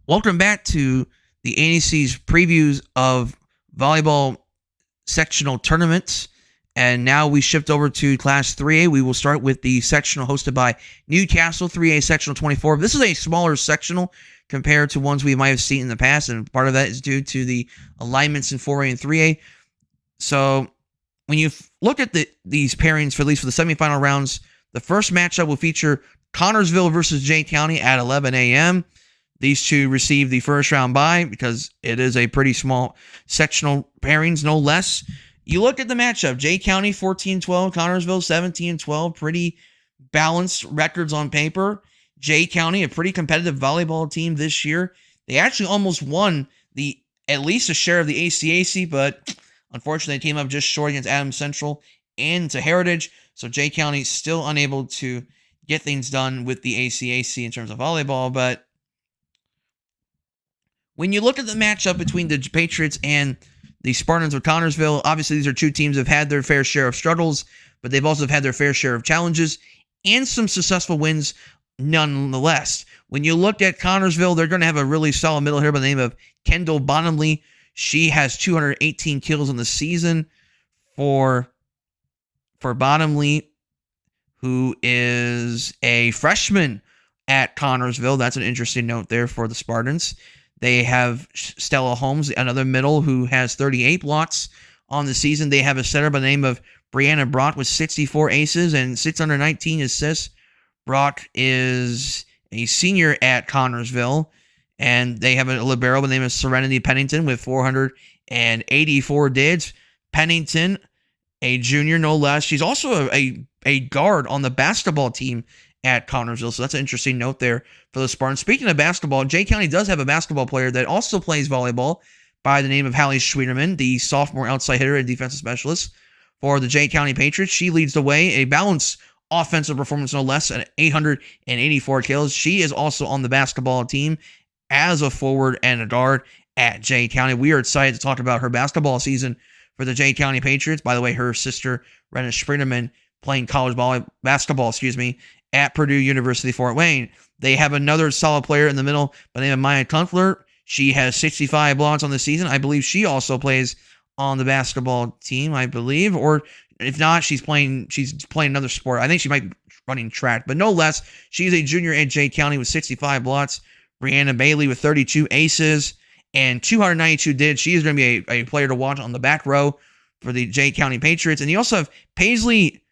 Welcome back to the ANEC's previews of volleyball sectional tournaments. And now we shift over to Class 3A. We will start with the sectional hosted by Newcastle 3A Sectional 24. This is a smaller sectional compared to ones we might have seen in the past, and part of that is due to the alignments in 4A and 3A. So when you look at these pairings, for at least for the semifinal rounds, the first matchup will feature Connorsville versus Jay County at 11 a.m. These two receive the first round bye because it is a pretty small sectional pairings, no less. You look at the matchup, Jay County 14-12, Connorsville 17-12, pretty balanced records on paper. Jay County, a pretty competitive volleyball team this year. They actually almost won at least a share of the ACAC, but unfortunately they came up just short against Adams Central and to Heritage. So Jay County still unable to get things done with the ACAC in terms of volleyball, but when you look at the matchup between the Patriots and the Spartans of Connorsville, obviously these are two teams that have had their fair share of struggles, but they've also had their fair share of challenges and some successful wins nonetheless. When you look at Connorsville, they're going to have a really solid middle here by the name of Kendall Bottomley. She has 218 kills on the season for Bottomley, who is a freshman at Connorsville. That's an interesting note there for the Spartans. They have Stella Holmes, another middle, who has 38 blocks on the season. They have a setter by the name of Brianna Brock with 64 aces and 619 assists. Brock is a senior at Connorsville, and they have a libero by the name of Serenity Pennington with 484 dids. Pennington, a junior, no less. She's also a guard on the basketball team at Connorsville, so that's an interesting note there for the Spartans. Speaking of basketball, Jay County does have a basketball player that also plays volleyball by the name of Hallie Schwieterman, the sophomore outside hitter and defensive specialist for the Jay County Patriots. She leads the way, a balanced offensive performance, no less, at 884 kills. She is also on the basketball team as a forward and a guard at Jay County. We are excited to talk about her basketball season for the Jay County Patriots. By the way, her sister, Renna Schwieterman, playing college basketball, at Purdue University Fort Wayne. They have another solid player in the middle by the name of Maya Kunfler. She has 65 blocks on the season. I believe she also plays on the basketball team, or if not, she's playing another sport. I think she might be running track, but no less, she's a junior at Jay County with 65 blocks. Brianna Bailey with 32 aces and 292 dids. She is going to be a player to watch on the back row for the Jay County Patriots. And you also have Paisley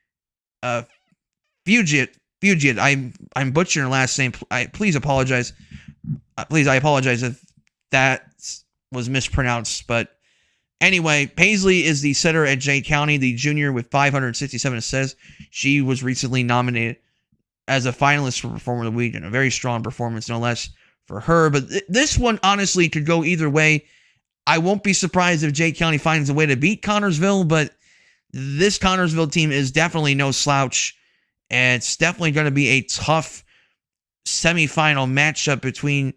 Fugit. I'm butchering her last name. Please apologize. I apologize if that was mispronounced. But anyway, Paisley is the setter at Jay County, the junior with 567 assists. She was recently nominated as a finalist for Performer of the Week, and a very strong performance, no less, for her. But this one honestly could go either way. I won't be surprised if Jay County finds a way to beat Connorsville, but this Connorsville team is definitely no slouch. And it's definitely going to be a tough semifinal matchup between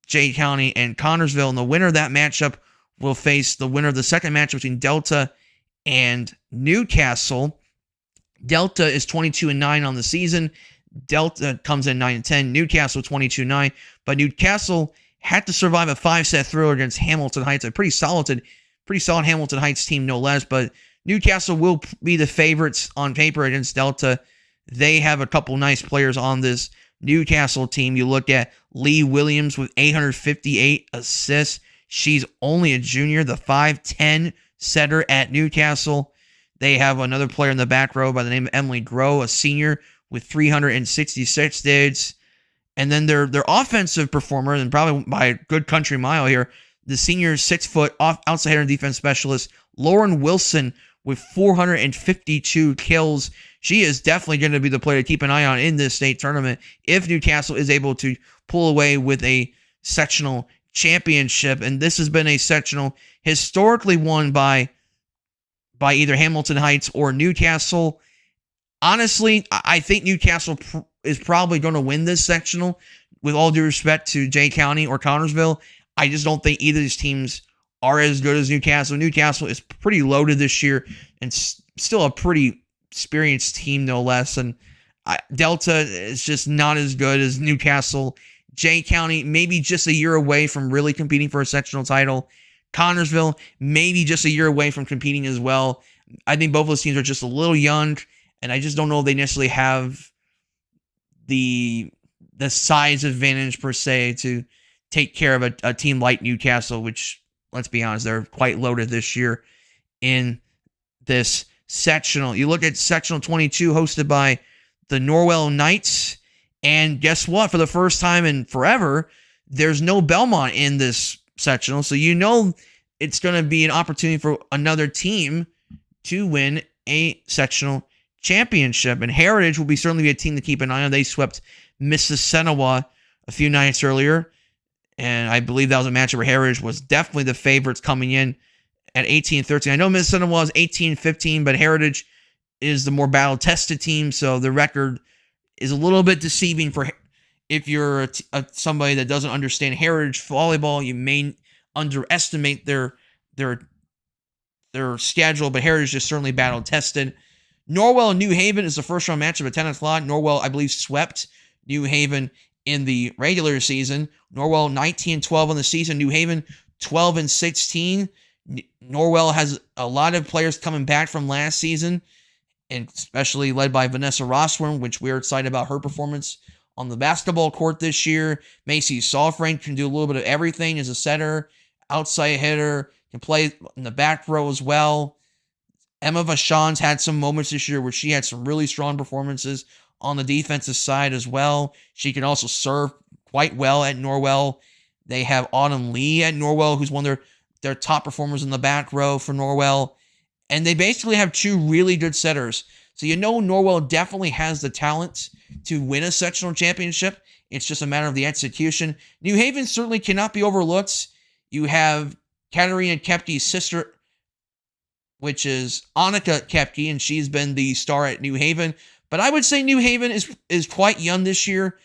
Jay County and Connorsville. And the winner of that matchup will face the winner of the second match between Delta and Newcastle. Delta is 22-9 on the season. Delta comes in 9-10. Newcastle 22-9. But Newcastle had to survive a 5-set thriller against Hamilton Heights, a pretty solid Hamilton Heights team, no less. But Newcastle will be the favorites on paper against Delta. They have a couple nice players on this Newcastle team. You look at Lee Williams with 858 assists. She's only a junior, the 5'10 setter at Newcastle. They have another player in the back row by the name of Emily Groh, a senior with 366 dids. And then their offensive performer, and probably by a good country mile here, the senior 6-foot outside hitter and defense specialist, Lauren Wilson, with 452 kills. She is definitely going to be the player to keep an eye on in this state tournament if Newcastle is able to pull away with a sectional championship. And this has been a sectional historically won by either Hamilton Heights or Newcastle. Honestly, I think Newcastle is probably going to win this sectional, with all due respect to Jay County or Connorsville. I just don't think either of these teams are as good as Newcastle. Newcastle is pretty loaded this year and still a pretty experienced team, no less. And Delta is just not as good as Newcastle Jay County, maybe just a year away from really competing for a sectional title. Connorsville, maybe just a year away from competing as well. I think both of those teams are just a little young, and I just don't know if they necessarily have the size advantage per se to take care of a team like Newcastle, which, let's be honest, they're quite loaded this year in this sectional. You look at sectional 22 hosted by the Norwell Knights, and guess what? For the first time in forever, there's no Belmont in this sectional, so you know it's going to be an opportunity for another team to win a sectional championship. And Heritage will certainly be a team to keep an eye on. They swept Mississinawa a few nights earlier, and I believe that was a matchup where Heritage was definitely the favorites coming in at 18-13. I know Mississinawa was 18-15, but Heritage is the more battle-tested team, so the record is a little bit deceiving for if you're somebody that doesn't understand Heritage volleyball. You may underestimate their schedule, but Heritage is certainly battle-tested. Norwell and New Haven is the first-round matchup at 10 o'clock. Norwell, I believe, swept New Haven in the regular season. Norwell 19-12 on the season. New Haven 12-16. Norwell has a lot of players coming back from last season, and especially led by Vanessa Rossworm, which we're excited about her performance on the basketball court this year. Macy Solfrank can do a little bit of everything as a setter, outside hitter, can play in the back row as well. Emma Vachon's had some moments this year where she had some really strong performances on the defensive side as well. She can also serve quite well at Norwell. They have Autumn Lee at Norwell, who's one of their top performers in the back row for Norwell. And they basically have two really good setters. So you know Norwell definitely has the talent to win a sectional championship. It's just a matter of the execution. New Haven certainly cannot be overlooked. You have Katarina Kepke's sister, which is Annika Kepke, and she's been the star at New Haven. But I would say New Haven is quite young this year.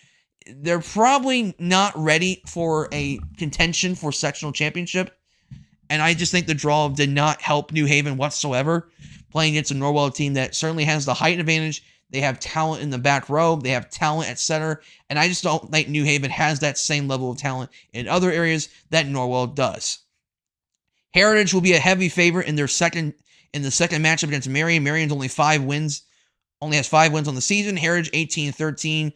They're probably not ready for a contention for sectional championship. And I just think the draw did not help New Haven whatsoever, playing against a Norwell team that certainly has the height advantage. They have talent in the back row. They have talent at center. And I just don't think New Haven has that same level of talent in other areas that Norwell does. Heritage will be a heavy favorite in the second matchup against Marion. Marion's only has 5 wins on the season. Heritage 18-13.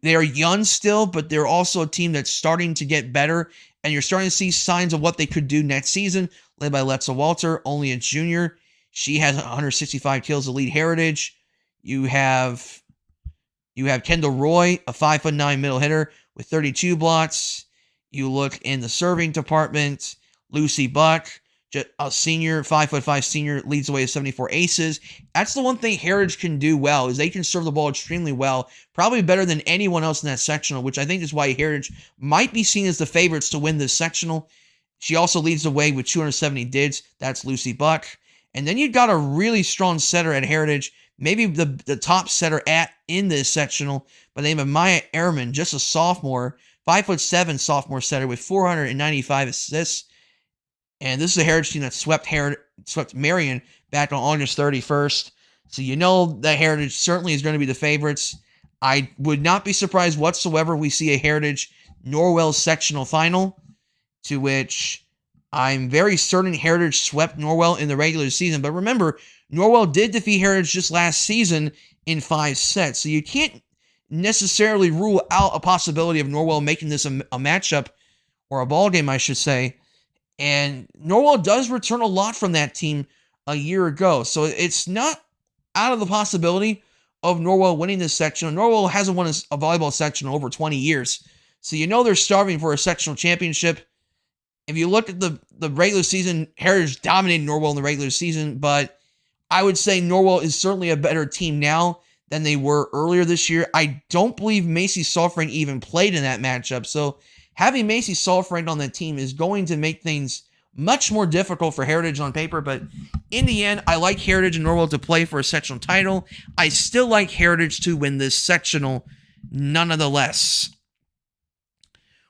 They are young still, but they're also a team that's starting to get better, and you're starting to see signs of what they could do next season, led by Letza Walter, only a junior. She has 165 kills to lead Heritage. You have Kendall Roy, a 5'9" middle hitter with 32 blocks. You look in the serving department, Lucy Buck, a senior, 5'5" senior, leads the way with 74 aces. That's the one thing Heritage can do well, is they can serve the ball extremely well, probably better than anyone else in that sectional, which I think is why Heritage might be seen as the favorites to win this sectional. She also leads the way with 270 dids. That's Lucy Buck. And then you've got a really strong setter at Heritage, maybe the top setter in this sectional, by the name of Maya Ehrman, just a sophomore, 5'7" sophomore setter with 495 assists. And this is a Heritage team that swept Marion back on August 31st. So you know that Heritage certainly is going to be the favorites. I would not be surprised whatsoever we see a Heritage Norwell sectional final, to which I'm very certain Heritage swept Norwell in the regular season. But remember, Norwell did defeat Heritage just last season in 5 sets. So you can't necessarily rule out a possibility of Norwell making this a matchup, or a ball game, I should say. And Norwell does return a lot from that team a year ago. So it's not out of the possibility of Norwell winning this section. Norwell hasn't won a volleyball section in over 20 years. So you know they're starving for a sectional championship. If you look at the regular season, Heritage dominated Norwell in the regular season, but I would say Norwell is certainly a better team now than they were earlier this year. I don't believe Macy Solfrank even played in that matchup. So having Macy Solfrank on that team is going to make things much more difficult for Heritage on paper, but in the end, I like Heritage and Norwell to play for a sectional title. I still like Heritage to win this sectional nonetheless.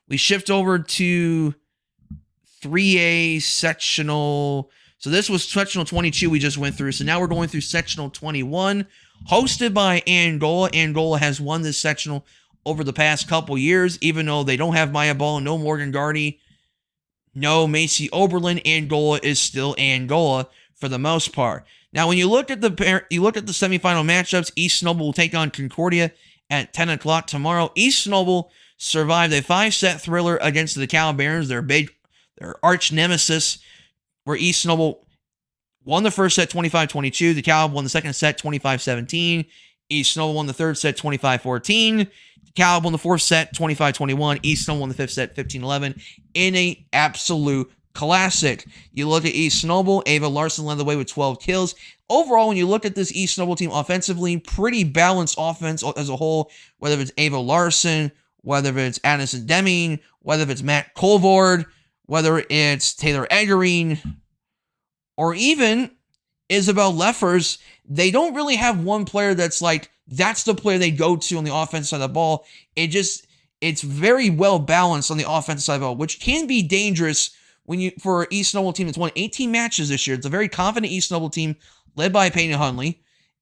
We shift over to 3A sectional. So this was sectional 22 we just went through. So now we're going through sectional 21, hosted by Angola. Angola has won this sectional over the past couple years, even though they don't have Maya Ball, no Morgan Gardy, no Macy Oberlin. Angola is still Angola for the most part. Now, when you look at the semifinal matchups, East Noble will take on Concordia at 10 o'clock tomorrow. East Noble survived a 5-set thriller against the Cal Barons, their arch nemesis, where East Noble won the first set 25-22. The Cal won the second set 25-17. East Noble won the third set 25-14. Cal won the fourth set 25-21. East Noble won the fifth set 15-11 in a absolute classic. You look at East Noble, Ava Larson led the way with 12 kills. Overall, when you look at this East Noble team offensively, pretty balanced offense as a whole, whether it's Ava Larson, whether it's Addison Deming, whether it's Matt Colvord, whether it's Taylor Eggering, or even Isabel Leffers. They don't really have one player that's like, that's the player they go to on the offensive side of the ball. It's very well balanced on the offensive side of the ball, which can be dangerous for East Noble team that's won 18 matches this year. It's a very confident East Noble team led by Peyton Hunley.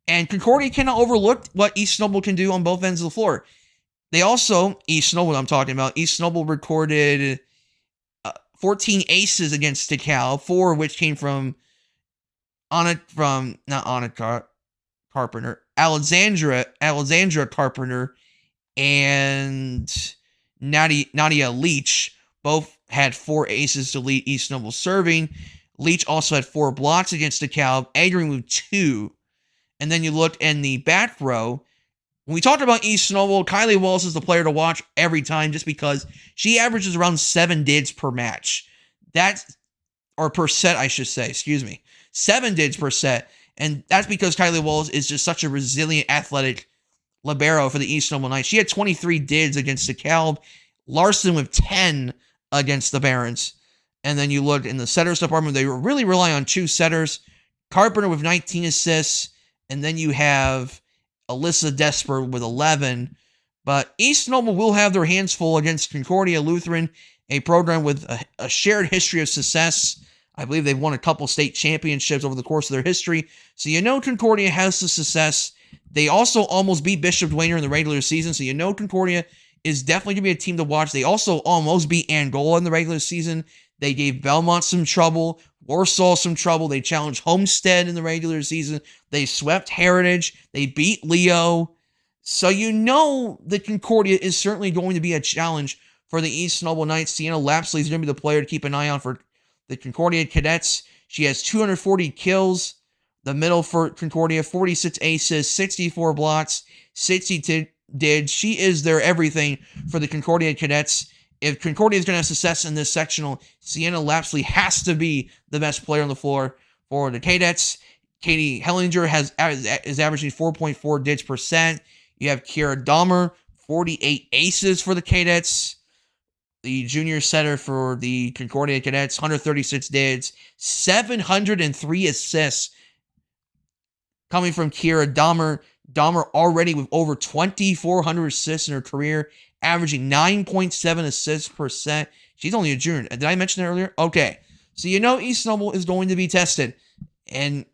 And Concordia cannot overlook what East Noble can do on both ends of the floor. They also, East Noble I'm talking about, East Noble recorded 14 aces against DeKalb, 4 of which came from Alexandra Carpenter and Nadia Leach. Both had 4 aces to lead East Noble serving. Leach also had 4 blocks against DeKalb, Eggering with 2. And then you look in the back row. When we talked about East Noble, Kylie Wallace is the player to watch every time just because she averages around 7 dids per match. Or per set, I should say. 7 dids per set. And that's because Kylie Wallace is just such a resilient, athletic libero for the East Noble Knights. She had 23 dids against DeKalb. Larson with 10 against the Barons. And then you look in the setters department, they really rely on 2 setters. Carpenter with 19 assists. And then you have Alyssa Desper with 11. But East Noble will have their hands full against Concordia Lutheran, a program with a shared history of success. I believe they've won a couple state championships over the course of their history. So you know Concordia has the success. They also almost beat Bishop Dwayner in the regular season. So you know Concordia is definitely going to be a team to watch. They also almost beat Angola in the regular season. They gave Belmont some trouble. Warsaw some trouble. They challenged Homestead in the regular season. They swept Heritage. They beat Leo. So you know that Concordia is certainly going to be a challenge for the East Noble Knights. Sienna Lapsley is going to be the player to keep an eye on for the Concordia Cadets. She has 240 kills. The middle for Concordia, 46 aces, 64 blocks, 60 dids. She is their everything for the Concordia Cadets. If Concordia is going to have success in this sectional, Sienna Lapsley has to be the best player on the floor for the Cadets. Katie Hellinger is averaging 4.4 dids per set. You have Kiera Dahmer, 48 aces for the Cadets. The junior setter for the Concordia Cadets, 136 dids, 703 assists coming from Kiera Dahmer. Dahmer already with over 2,400 assists in her career, averaging 9.7 assists per set. She's only a junior. Did I mention that earlier? Okay. So you know East Noble is going to be tested. And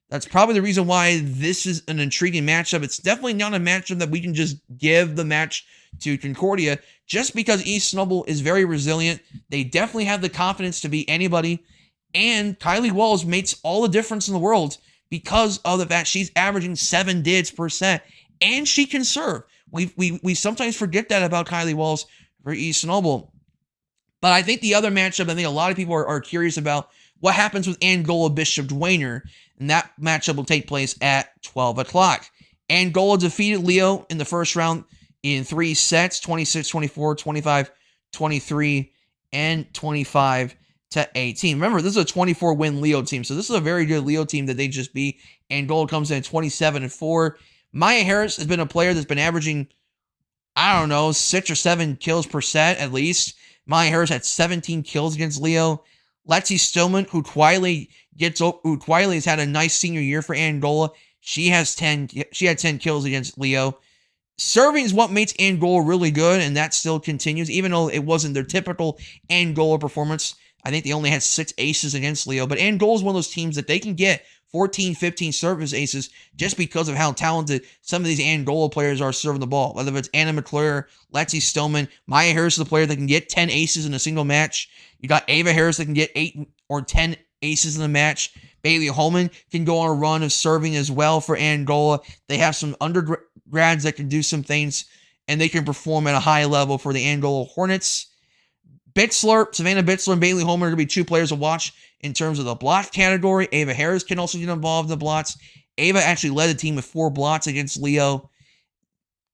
that's probably the reason why this is an intriguing matchup. It's definitely not a matchup that we can just give the match to Concordia just because East Noble is very resilient. They definitely have the confidence to beat anybody. And Kylie Walls makes all the difference in the world because of the fact she's averaging 7 dids per set. And she can serve. We sometimes forget that about Kylie Walls for East Noble. But I think the other matchup, I think a lot of people are curious about what happens with Angola Bishop Dwayner. And that matchup will take place at 12 o'clock. Angola defeated Leo in the first round in 3 sets, 26-24, 25-23, and 25-18. Remember, this is a 24-win Leo team, so this is a very good Leo team that they just beat. Angola comes in at 27-4. Maya Harris has been a player that's been averaging, 6 or 7 kills per set at least. Maya Harris had 17 kills against Leo. Lexi Stillman, who quietly has had a nice senior year for Angola. She had 10 kills against Leo. Serving is what makes Angola really good, and that still continues, even though it wasn't their typical Angola performance. I think they only had 6 aces against Leo. But Angola is one of those teams that they can get 14, 15 service aces just because of how talented some of these Angola players are serving the ball. Whether it's Anna McClure, Lexi Stillman, Maya Harris is a player that can get 10 aces in a single match. You got Ava Harris that can get 8 or 10 aces in a match. Bailey Holman can go on a run of serving as well for Angola. They have some undergrads that can do some things, and they can perform at a high level for the Angola Hornets. Savannah Bitzler and Bailey Holman are going to be 2 players to watch in terms of the block category. Ava Harris can also get involved in the blocks. Ava actually led the team with 4 blocks against Leo.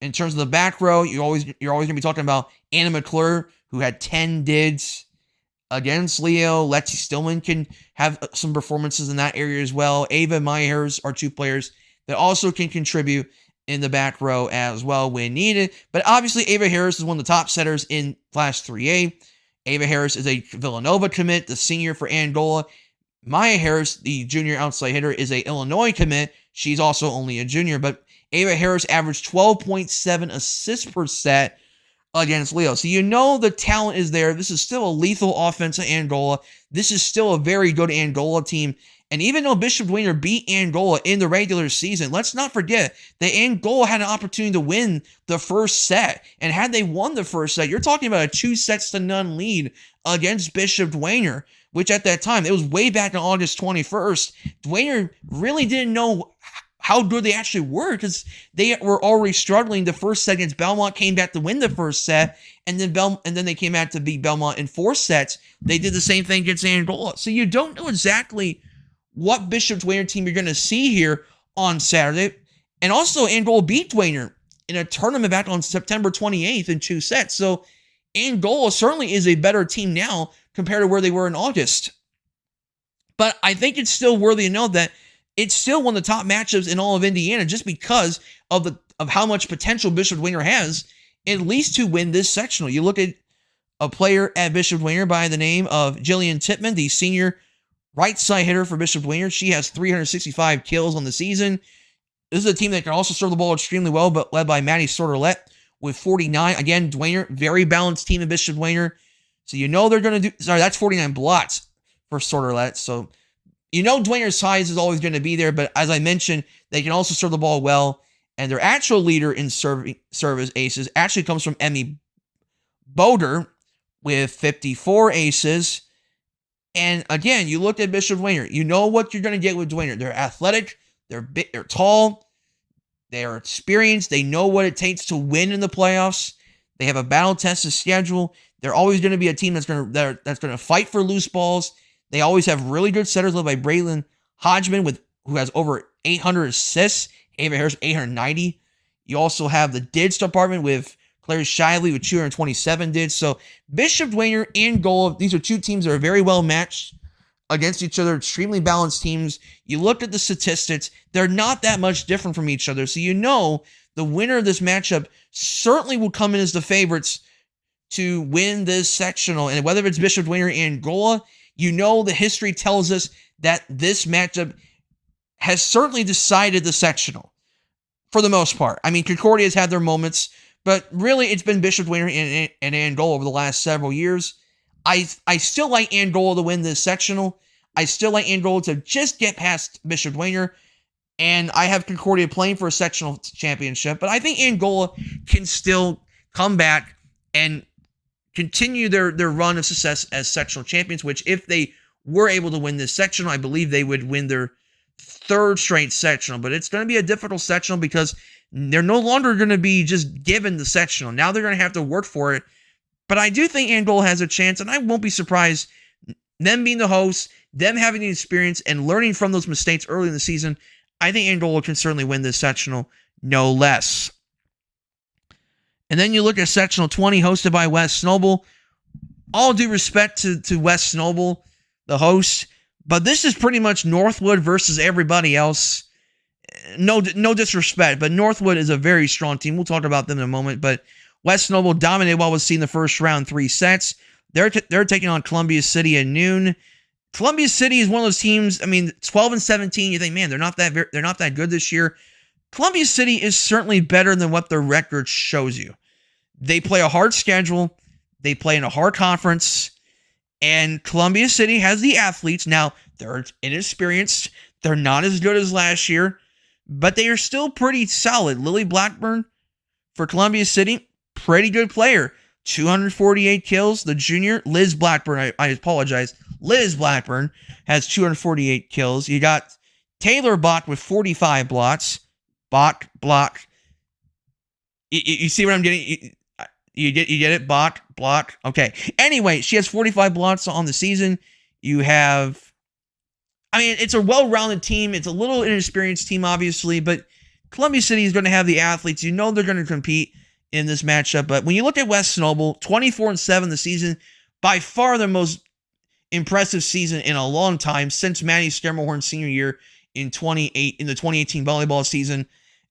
In terms of the back row, you're always going to be talking about Anna McClure, who had 10 dids against Leo. Lexi Stillman can have some performances in that area as well. Ava and Maya Harris are 2 players that also can contribute in the back row as well when needed. But obviously, Ava Harris is one of the top setters in Class 3A. Ava Harris is a Villanova commit, the senior for Angola. Maya Harris, the junior outside hitter, is a Illinois commit. She's also only a junior, but Ava Harris averaged 12.7 assists per set against Leo. So you know the talent is there. This is still a lethal offense of Angola. This is still a very good Angola team. And even though Bishop Dwayner beat Angola in the regular season, let's not forget that Angola had an opportunity to win the first set. And had they won the first set, you're talking about a 2-0 lead against Bishop Dwayner, which at that time, it was way back on August 21st. Dwayner really didn't know how good they actually were because they were already struggling. The first set against Belmont came back to win the first set, and then they came back to beat Belmont in 4 sets. They did the same thing against Angola. So you don't know exactly what Bishop Dwayner team you're going to see here on Saturday. And also, Angola beat Dwayner in a tournament back on September 28th in 2 sets. So Angola certainly is a better team now compared to where they were in August. But I think it's still worthy to note that it's still one of the top matchups in all of Indiana just because of how much potential Bishop Dwayner has, at least to win this sectional. You look at a player at Bishop Dwayner by the name of Jillian Tippman, the senior right side hitter for Bishop Dwayner. She has 365 kills on the season. This is a team that can also serve the ball extremely well, but led by Maddie Sorderlet with 49. Again, Dwayner, very balanced team in Bishop Dwayner. So you know they're going to do, sorry, that's 49 blocks for Sorderlet. So you know Dwayner's size is always going to be there, but as I mentioned, they can also serve the ball well. And their actual leader in service aces actually comes from Emmy Boder with 54 aces. And again, you look at Bishop Dwayner, you know what you're going to get with Dwayner. They're athletic, they're big, they're tall, they're experienced, they know what it takes to win in the playoffs. They have a battle-tested schedule. They're always going to be a team that's going to fight for loose balls. They always have really good setters led by Braylon Hodgman, who has over 800 assists. Ava Harris, 890. You also have the dids department with Claire Shively with 227 dids. So Bishop Dwayner and Goal, these are 2 teams that are very well matched against each other, extremely balanced teams. You look at the statistics, they're not that much different from each other. So you know the winner of this matchup certainly will come in as the favorites to win this sectional. And whether it's Bishop Dwayner and Angola, you know the history tells us that this matchup has certainly decided the sectional for the most part. I mean, Concordia has had their moments, but really it's been Bishop Dwayner and Angola over the last several years. I still like Angola to win this sectional. I still like Angola to just get past Bishop Dwayner. And I have Concordia playing for a sectional championship. But I think Angola can still come back and continue their run of success as sectional champions, which if they were able to win this sectional, I believe they would win their 3rd straight sectional. But it's going to be a difficult sectional because they're no longer going to be just given the sectional. Now they're going to have to work for it. But I do think Angola has a chance, and I won't be surprised, them being the hosts, them having the experience, and learning from those mistakes early in the season, I think Angola can certainly win this sectional, no less. And then you look at sectional 20, hosted by West Snowball. All due respect to West Snowball, the host, but this is pretty much Northwood versus everybody else. No disrespect, but Northwood is a very strong team. We'll talk about them in a moment, but West Snowball dominated what was seen in the first round, 3 sets. They're taking on Columbia City at noon. Columbia City is one of those teams, I mean, 12-17, you think, man, they're not that good this year. Columbia City is certainly better than what their record shows you. They play a hard schedule. They play in a hard conference. And Columbia City has the athletes. Now, they're inexperienced. They're not as good as last year, but they are still pretty solid. Lily Blackburn for Columbia City, pretty good player. 248 kills. The junior, Liz Blackburn, I apologize. Liz Blackburn has 248 kills. You got Taylor Bach with 45 blocks. Block. You see what I'm getting? You get it? Block. Okay. Anyway, she has 45 blocks on the season. You have, it's a well-rounded team. It's a little inexperienced team, obviously, but Columbia City is going to have the athletes. You know they're going to compete in this matchup. But when you look at West Snowball, 24-7 the season, by far the most impressive season in a long time since Maddie Schermerhorn's senior year in the 2018 volleyball season.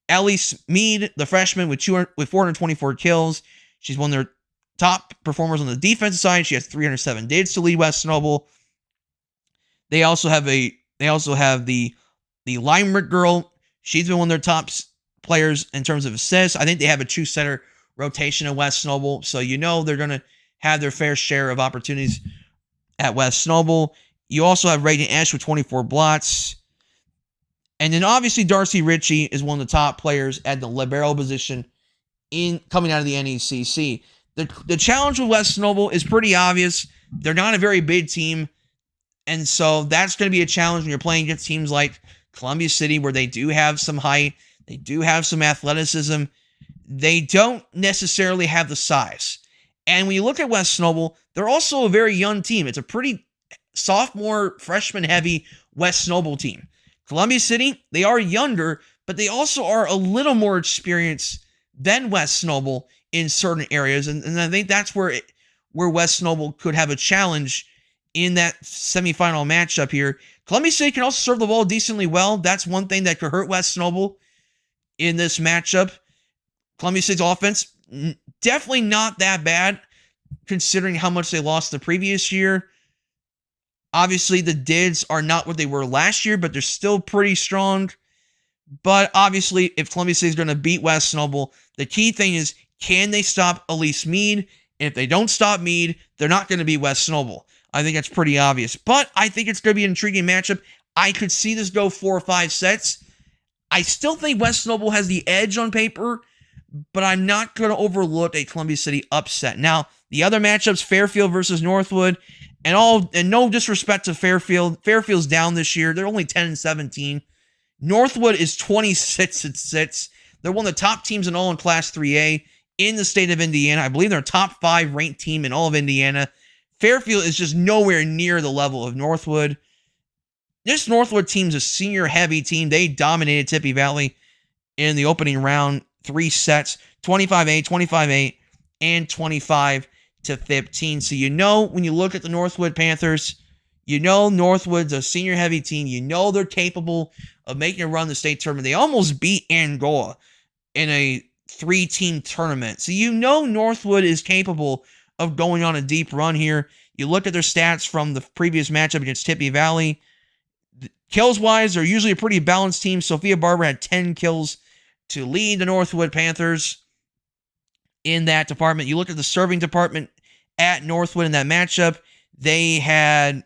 Ellie Mead, the freshman, with 424 kills. She's one of their top performers on the defensive side. She has 307 dids to lead West Snowball. They also have the Limerick girl. She's been one of their top players in terms of assists. I think they have a true center rotation at West Snowball, so you know they're going to have their fair share of opportunities at West Snowball. You also have Reagan Esch with 24 blocks. And then obviously Darcy Ritchie is one of the top players at the libero position coming out of the NECC. The challenge with West Snowball is pretty obvious. They're not a very big team, and so that's going to be a challenge when you're playing against teams like Columbia City, where they do have some height, they do have some athleticism. They don't necessarily have the size. And when you look at West Snowball, they're also a very young team. It's a pretty sophomore, freshman-heavy West Snowball team. Columbia City, they are younger, but they also are a little more experienced than West Snowball in certain areas. And I think that's where West Snowball could have a challenge in that semifinal matchup here. Columbia City can also serve the ball decently well. That's one thing that could hurt West Snowball in this matchup. Columbia City's offense, definitely not that bad, considering how much they lost the previous year. Obviously, the dids are not what they were last year, but they're still pretty strong. But obviously, if Columbia City is going to beat West Snowball, the key thing is, can they stop Elise Mead? And if they don't stop Mead, they're not going to beat West Snowball. I think that's pretty obvious. But I think it's going to be an intriguing matchup. I could see this go 4 or 5 sets. I still think West Snowball has the edge on paper, but I'm not going to overlook a Columbia City upset. Now, the other matchups, Fairfield versus Northwood, and no disrespect to Fairfield. Fairfield's down this year. They're only 10-17. Northwood is 26-6. They're one of the top teams in all in Class 3A in the state of Indiana. I believe they're a top 5 ranked team in all of Indiana. Fairfield is just nowhere near the level of Northwood. This Northwood team's a senior-heavy team. They dominated Tippy Valley in the opening round, 3 sets, 25-8, 25-8, and 25-15. So you know when you look at the Northwood Panthers, you know Northwood's a senior-heavy team. You know they're capable of making a run the state tournament. They almost beat Angola in a 3-team tournament. So you know Northwood is capable of going on a deep run here. You look at their stats from the previous matchup against Tippy Valley. Kills-wise, they're usually a pretty balanced team. Sophia Barber had 10 kills to lead the Northwood Panthers in that department. You look at the serving department at Northwood in that matchup. They had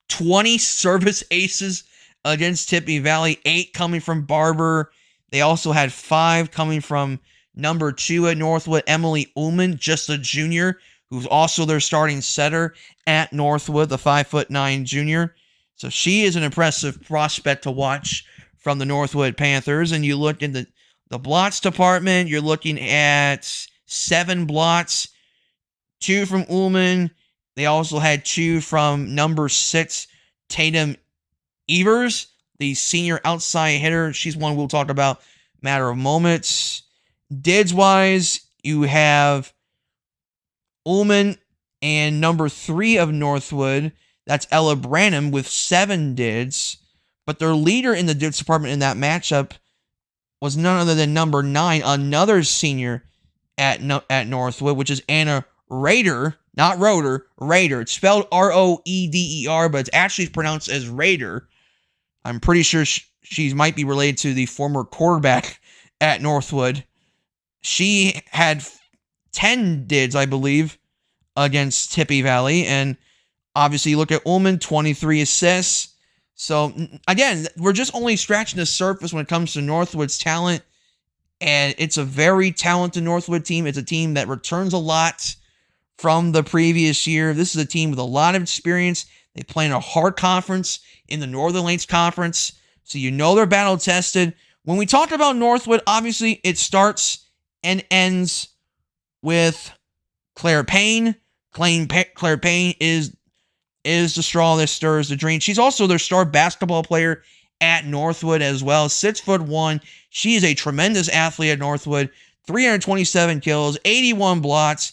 20 service aces against Tippy Valley, 8 coming from Barber. They also had 5 coming from number 2 at Northwood, Emily Ullman, just a junior, who's also their starting setter at Northwood, the 5'9" junior. So she is an impressive prospect to watch from the Northwood Panthers. And you look in the blocks department, you're looking at 7 blocks, 2 from Ullman. They also had 2 from number 6, Tatum Evers, the senior outside hitter. She's one we'll talk about matter of moments. Dids-wise, you have Ullman and number 3 of Northwood. That's Ella Branham with 7 dids. But their leader in the dids department in that matchup was none other than number 9, another senior at Northwood, which is Anna Rader, not Roeder, Rader. It's spelled R-O-E-D-E-R, but it's actually pronounced as Rader. I'm pretty sure she might be related to the former quarterback at Northwood. She had 10 dids, I believe, against Tippy Valley, and Obviously, you look at Ullman, 23 assists. So, again, we're just only scratching the surface when it comes to Northwood's talent. And it's a very talented Northwood team. It's a team that returns a lot from the previous year. This is a team with a lot of experience. They play in a hard conference in the Northern Lakes Conference. So you know they're battle tested. When we talk about Northwood, obviously it starts and ends with Claire Payne. Claire Payne is the straw that stirs the drink. She's also their star basketball player at Northwood as well. 6'1". She is a tremendous athlete at Northwood. 327 kills, 81 blocks.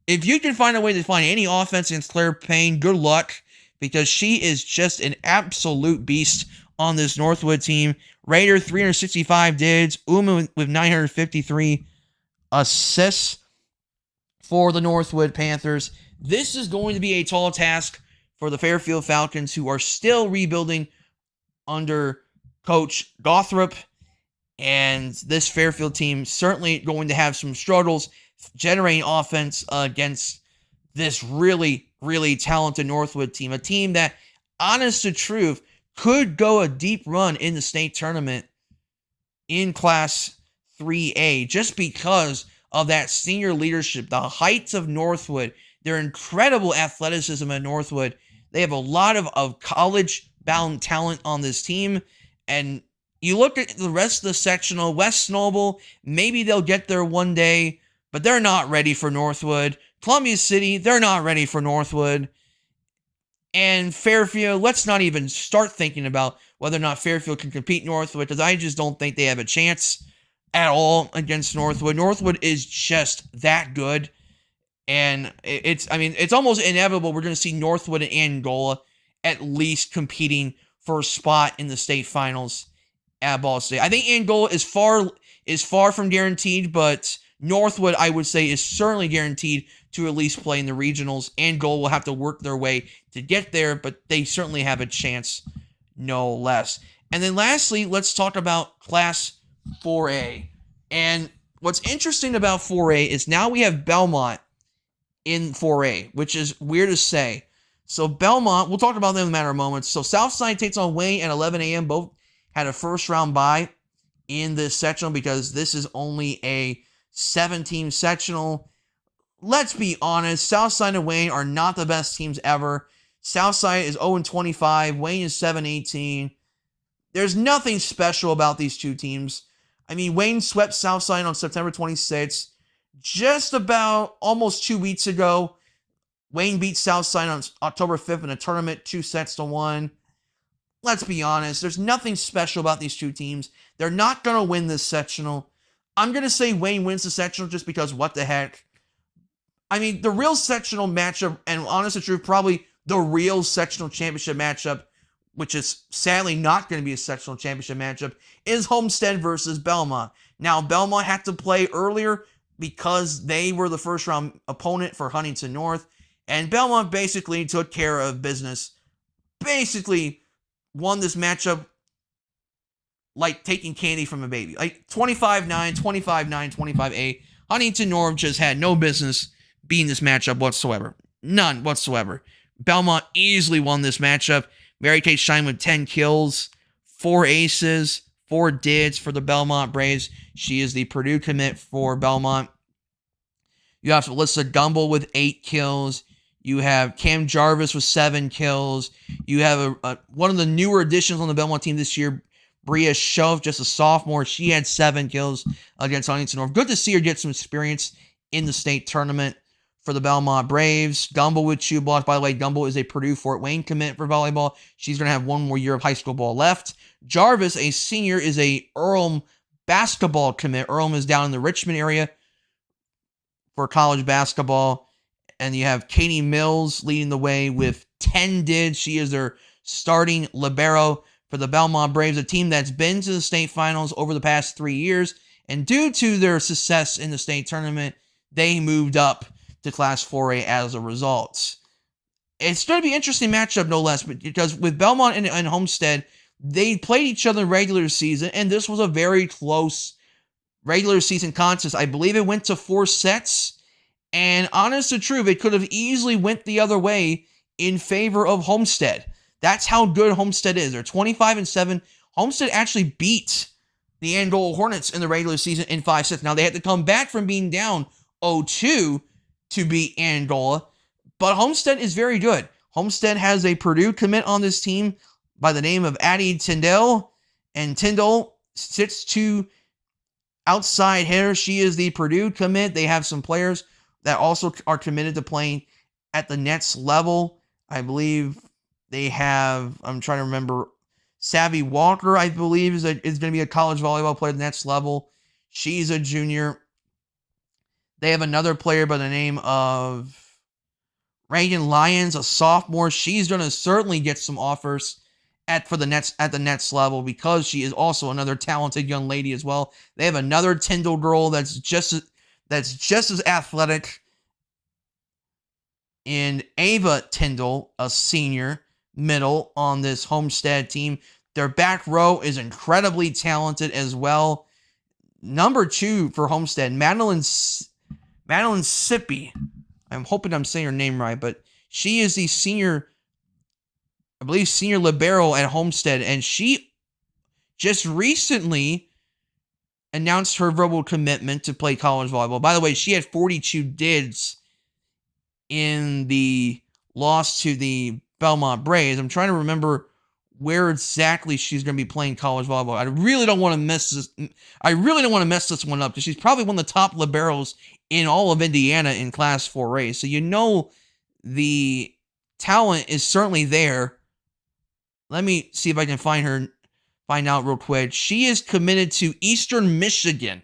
If you can find a way to find any offense against Claire Payne, good luck, because she is just an absolute beast on this Northwood team. Raider, 365 dids. Uma with 953 assists for the Northwood Panthers. This is going to be a tall task for the Fairfield Falcons, who are still rebuilding under Coach Gothrop. And this Fairfield team certainly going to have some struggles generating offense against this really, really talented Northwood team. A team that, honest to truth, could go a deep run in the state tournament in Class 3A just because of that senior leadership, the heights of Northwood, their incredible athleticism at Northwood. They have a lot of college-bound talent on this team. And you look at the rest of the sectional, West Snowball, maybe they'll get there one day, but they're not ready for Northwood. Columbia City, they're not ready for Northwood. And Fairfield, let's not even start thinking about whether or not Fairfield can compete Northwood, because I just don't think they have a chance at all against Northwood. Northwood is just that good. And it's almost inevitable we're going to see Northwood and Angola at least competing for a spot in the state finals at Ball State. I think Angola is far from guaranteed, but Northwood, I would say, is certainly guaranteed to at least play in the regionals. Angola will have to work their way to get there, but they certainly have a chance, no less. And then lastly, let's talk about Class 4A. And what's interesting about 4A is now we have Belmont in 4A, which is weird to say. So Belmont, we'll talk about them in a matter of moments. So Southside takes on Wayne at 11 a.m. Both had a first round bye in this sectional because this is only a 7-team sectional. Let's be honest, Southside and Wayne are not the best teams ever. Southside is 0-25, Wayne is 7-18. There's nothing special about these two teams. I mean, Wayne swept Southside on September 26th. Just about almost 2 weeks ago, Wayne beat Southside on October 5th in a tournament, 2-1. Let's be honest, there's nothing special about these two teams. They're not going to win this sectional. I'm going to say Wayne wins the sectional just because what the heck. I mean, the real sectional matchup, and honest to truth, probably the real sectional championship matchup, which is sadly not going to be a sectional championship matchup, is Homestead versus Belmont. Now, Belmont had to play earlier because they were the first round opponent for Huntington North, and Belmont basically took care of business. Basically won this matchup like taking candy from a baby. Like 25-9, 25-9, 25-8. Huntington North just had no business beating this matchup whatsoever. None whatsoever. Belmont easily won this matchup. Mary Kate Shine with 10 kills, 4 aces, 4 dids for the Belmont Braves. She is the Purdue commit for Belmont. You have Alyssa Gumbel with 8 kills. You have Cam Jarvis with 7 kills. You have one of the newer additions on the Belmont team this year, Bria Shove, just a sophomore. She had 7 kills against Huntington North. Good to see her get some experience in the state tournament for the Belmont Braves. Gumbel with 2 blocks. By the way, Gumbel is a Purdue Fort Wayne commit for volleyball. She's going to have one more year of high school ball left. Jarvis, a senior, is a Earlham basketball commit. Earlham is down in the Richmond area for college basketball. And you have Katie Mills leading the way with 10 dids. She is their starting libero for the Belmont Braves, a team that's been to the state finals over the past 3 years. And due to their success in the state tournament, they moved up to Class 4A as a result. It's going to be an interesting matchup, no less, because with Belmont and Homestead, they played each other in regular season, and this was a very close regular season contest. I believe it went to 4 sets. And honest to truth, it could have easily went the other way in favor of Homestead. That's how good Homestead is. They're 25-7. Homestead actually beat the Angola Hornets in the regular season in 5 sets. Now, they had to come back from being down 0-2 to beat Angola, but Homestead is very good. Homestead has a Purdue commit on this team by the name of Addie Tyndall, and Tyndall sits to outside hitter. She is the Purdue commit. They have some players that also are committed to playing at the Nets level. I believe they have, I'm trying to remember, Savvy Walker, I believe, is going to be a college volleyball player at the Nets level. She's a junior. They have another player by the name of Reagan Lyons, a sophomore. She's going to certainly get some offers at the Nets level because she is also another talented young lady as well. They have another Tyndall girl that's just as athletic in Ava Tyndall, a senior middle on this Homestead team. Their back row is incredibly talented as well. Number 2 for Homestead, Madeline Sippy. I'm hoping I'm saying her name right, but she is the senior libero at Homestead, and she just recently announced her verbal commitment to play college volleyball. By the way, she had 42 dids in the loss to the Belmont Braves. I'm trying to remember where exactly she's going to be playing college volleyball. I really don't want to mess this one up because she's probably one of the top liberos in all of Indiana in Class 4A. So you know the talent is certainly there. Let me see if I can find out real quick. She is committed to Eastern Michigan.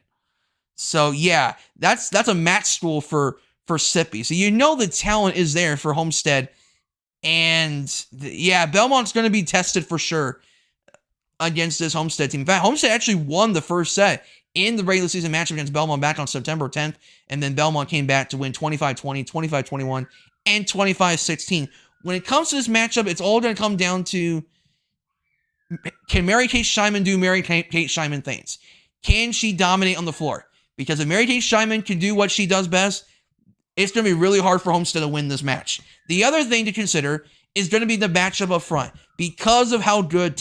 So yeah, that's a match school for Sippy. So you know the talent is there for Homestead. And yeah, Belmont's going to be tested for sure against this Homestead team. In fact, Homestead actually won the first set in the regular season matchup against Belmont back on September 10th. And then Belmont came back to win 25-20, 25-21, and 25-16. When it comes to this matchup, it's all going to come down to, can Mary Kate Scheinman do Mary Kate Scheinman things? Can she dominate on the floor? Because if Mary Kate Scheinman can do what she does best, it's going to be really hard for Homestead to win this match. The other thing to consider is going to be the matchup up front. Because of how good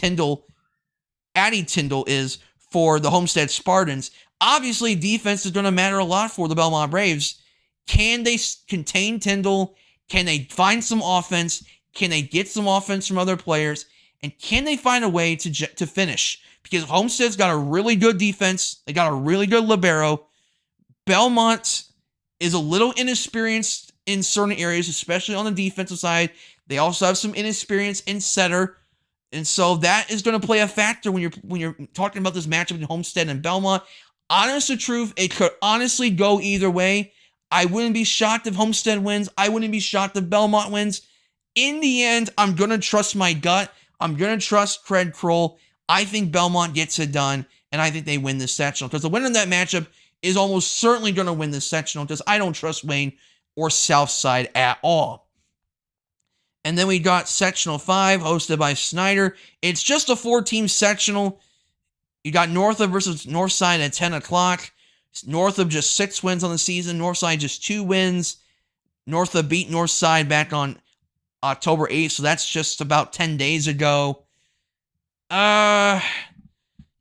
Addie Tyndall is for the Homestead Spartans, obviously defense is going to matter a lot for the Belmont Braves. Can they contain Tyndall? Can they find some offense? Can they get some offense from other players? And can they find a way to finish? Because Homestead's got a really good defense. They got a really good libero. Belmont is a little inexperienced in certain areas, especially on the defensive side. They also have some inexperience in setter. And so that is going to play a factor when you're talking about this matchup between Homestead and Belmont. Honest to truth, it could honestly go either way. I wouldn't be shocked if Homestead wins. I wouldn't be shocked if Belmont wins. In the end, I'm going to trust my gut. I'm going to trust Craig Kroll. I think Belmont gets it done, and I think they win this sectional. Because the winner of that matchup is almost certainly going to win this sectional because I don't trust Wayne or Southside at all. And then we got Sectional 5, hosted by Snyder. It's just a 4-team sectional. You got Northup versus Northside at 10 o'clock. Northup just 6 wins on the season. Northside just 2 wins. Northup beat Northside back on October 8th, so that's just about 10 days ago.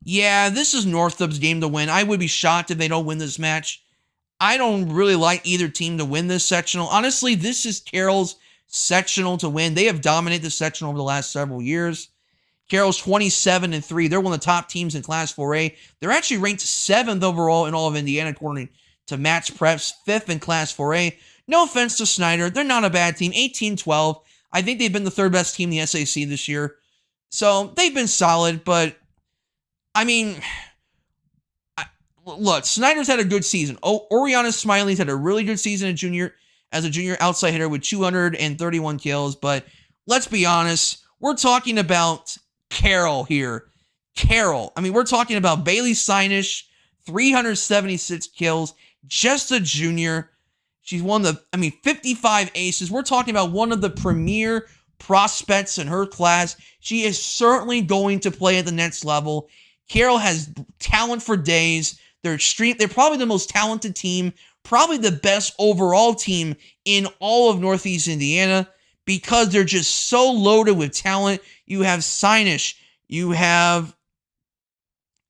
Yeah, this is Northup's game to win. I would be shocked if they don't win this match. I don't really like either team to win this sectional. Honestly, this is Carroll's sectional to win. They have dominated the sectional over the last several years. Carroll's 27-3. They're one of the top teams in Class 4A. They're actually ranked 7th overall in all of Indiana, according to Match Preps, 5th in Class 4A. No offense to Snyder. They're not a bad team. 18-12. I think they've been the 3rd best team in the SAC this year. So they've been solid, but I mean, look, Snyder's had a good season. Oriana Smiley's had a really good season as a junior outside hitter with 231 kills. But let's be honest, we're talking about Carroll here. Carroll. I mean, we're talking about Bailey Sienish, 376 kills, just a junior. She's one of the, 55 aces. We're talking about one of the premier prospects in her class. She is certainly going to play at the next level. Carroll has talent for days. They're probably the most talented team, probably the best overall team in all of Northeast Indiana. because they're just so loaded with talent. You have Sinesh. You have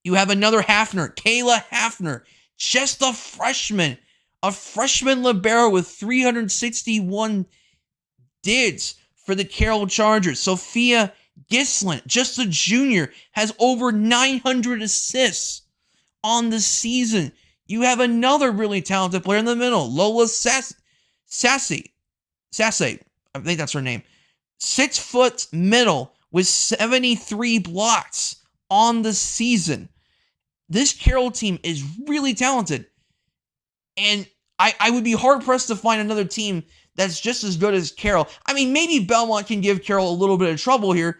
another Hafner, Kayla Hafner, just a freshman libero with 361 dids for the Carroll Chargers. Sophia Gislin, just a junior, has over 900 assists on the season. You have another really talented player in the middle, Lola Sasse, I think that's her name. 6 foot middle with 73 blocks on the season. This Carroll team is really talented. And I would be hard-pressed to find another team that's just as good as Carroll. I mean, maybe Belmont can give Carroll a little bit of trouble here.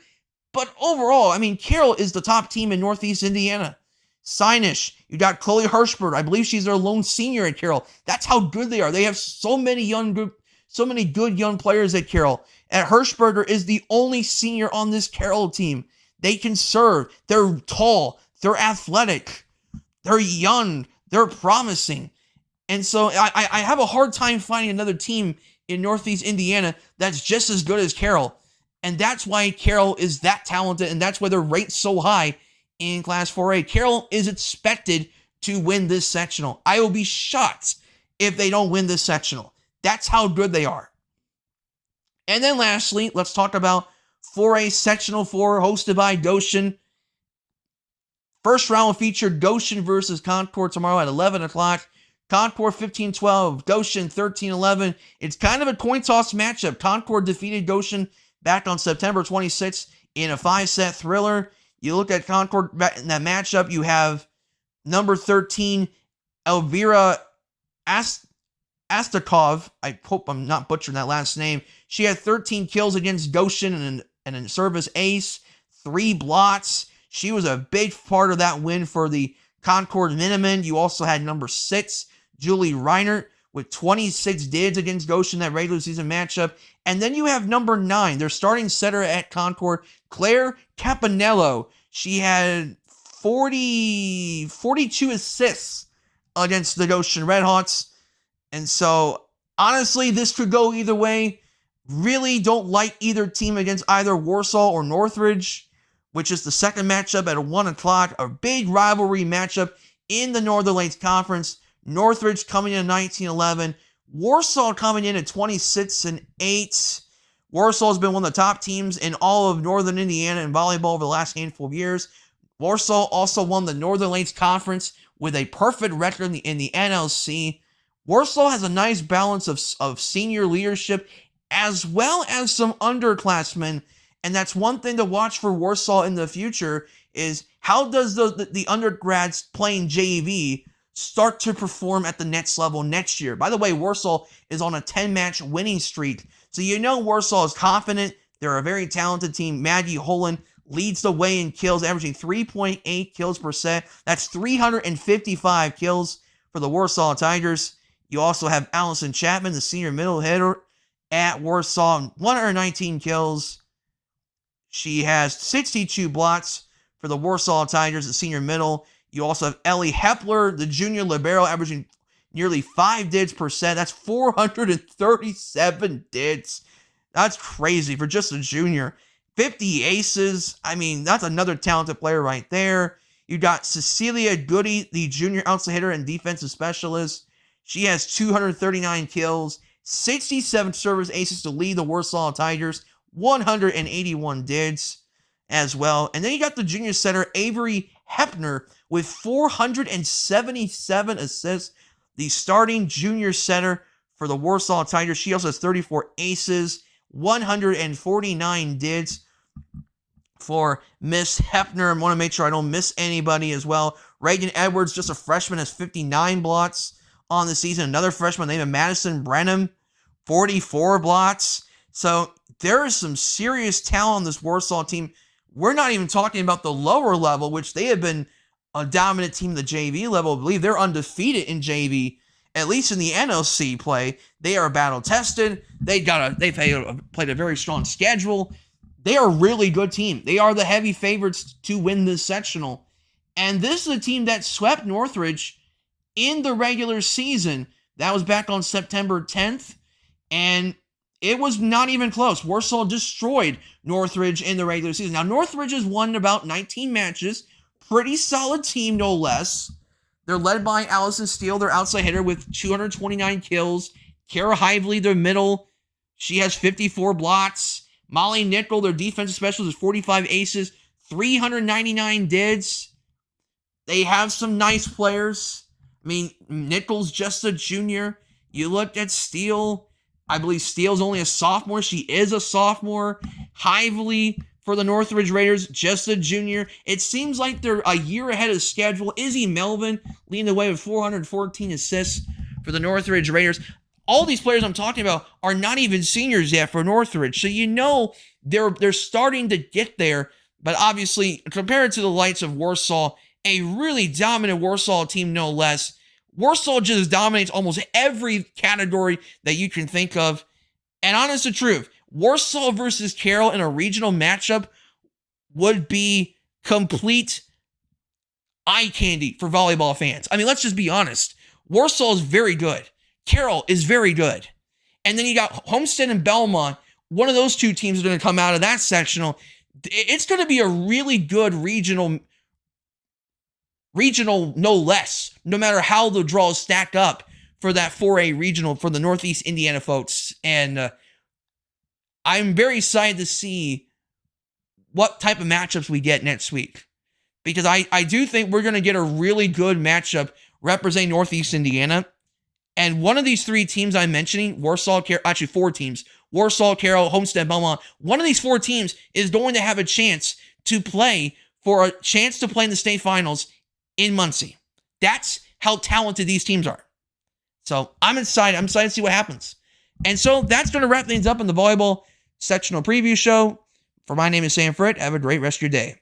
But overall, I mean, Carroll is the top team in Northeast Indiana. Sinesh, you got Chloe Hirschberg. I believe she's their lone senior at Carroll. That's how good they are. They have so many good young players at Carroll. And Hirschberger is the only senior on this Carroll team. They can serve. They're tall. They're athletic. They're young. They're promising. And so I have a hard time finding another team in Northeast Indiana that's just as good as Carroll. And that's why Carroll is that talented, and that's why they're ranked so high in Class 4A. Carroll is expected to win this sectional. I will be shocked if they don't win this sectional. That's how good they are. And then lastly, let's talk about 4A Sectional 4, hosted by Goshen. First round will feature Goshen versus Concord tomorrow at 11 o'clock. Concord 15-12, Goshen 13-11. It's kind of a coin toss matchup. Concord defeated Goshen back on September 26th in a 5-set thriller. You look at Concord in that matchup, you have number 13, Elvira Astakov. I hope I'm not butchering that last name. She had 13 kills against Goshen and a service ace, 3 blots. She was a big part of that win for the Concord Minutemen. You also had number 6, Julie Reinert, with 26 dids against Goshen, that regular season matchup. And then you have number 9, their starting setter at Concord, Claire Capanello. She had 42 assists against the Goshen Redhawks. And so, honestly, this could go either way. Really don't like either team against either Warsaw or Northridge, which is the second matchup at 1 o'clock. A big rivalry matchup in the Northern Lakes Conference. Northridge coming in at 19-11. Warsaw coming in at 26-8. Warsaw has been one of the top teams in all of Northern Indiana in volleyball over the last handful of years. Warsaw also won the Northern Lakes Conference with a perfect record in the NLC. Warsaw has a nice balance of senior leadership as well as some underclassmen. And that's one thing to watch for Warsaw in the future is how does the undergrads playing JV start to perform at the next level next year. By the way, Warsaw is on a 10-match winning streak. So you know Warsaw is confident. They're a very talented team. Maggie Holland leads the way in kills, averaging 3.8 kills per set. That's 355 kills for the Warsaw Tigers. You also have Allison Chapman, the senior middle hitter at Warsaw, 119 kills. She has 62 blots for the Warsaw Tigers, the senior middle. You also have Ellie Hepler, the junior libero, averaging nearly 5 dids per set. That's 437 dids. That's crazy for just a junior. 50 aces. I mean, that's another talented player right there. You got Cecilia Goody, the junior outside hitter and defensive specialist. She has 239 kills, 67 service aces to lead the Warsaw Tigers, 181 dids as well. And then you got the junior setter, Avery Hepner, with 477 assists, the starting junior center for the Warsaw Tigers. She also has 34 aces, 149 dids for Miss Hepner. I want to make sure I don't miss anybody as well. Reagan Edwards, just a freshman, has 59 blots on the season. Another freshman named Madison Brenham, 44 blots. So there is some serious talent on this Warsaw team. We're not even talking about the lower level, which they have been a dominant team at the JV level. I believe they're undefeated in JV, at least in the NLC play. They are battle tested. They've played a very strong schedule. They are a really good team. They are the heavy favorites to win this sectional. And this is a team that swept Northridge in the regular season. That was back on September 10th. And It was not even close. Warsaw destroyed Northridge in the regular season. Now, Northridge has won about 19 matches. Pretty solid team, no less. They're led by Allison Steele, their outside hitter, with 229 kills. Kara Hively, their middle, she has 54 blocks. Molly Nickel, their defensive specialist, is 45 aces, 399 dids. They have some nice players. I mean, Nickel's just a junior. You looked at Steele. I believe Steele's only a sophomore. She is a sophomore. Hively for the Northridge Raiders, just a junior. It seems like they're a year ahead of schedule. Izzy Melvin leading the way with 414 assists for the Northridge Raiders. All these players I'm talking about are not even seniors yet for Northridge. So you know they're starting to get there. But obviously, compared to the likes of Warsaw, a really dominant Warsaw team, no less. Warsaw just dominates almost every category that you can think of. And honest to truth, Warsaw versus Carroll in a regional matchup would be complete eye candy for volleyball fans. I mean, let's just be honest. Warsaw is very good. Carroll is very good. And then you got Homestead and Belmont. One of those two teams are going to come out of that sectional. It's going to be a really good regional no less, no matter how the draws stack up for that 4A regional for the Northeast Indiana folks. And I'm very excited to see what type of matchups we get next week. Because I do think we're going to get a really good matchup representing Northeast Indiana. And one of these three teams I'm mentioning, actually four teams, Warsaw, Carroll, Homestead, Belmont, one of these four teams is going to have a chance to play for a chance to play in the state finals in Muncie. That's how talented these teams are. So I'm excited. I'm excited to see what happens. And so that's going to wrap things up in the volleyball sectional preview show. For my name is Sam Fritt. Have a great rest of your day.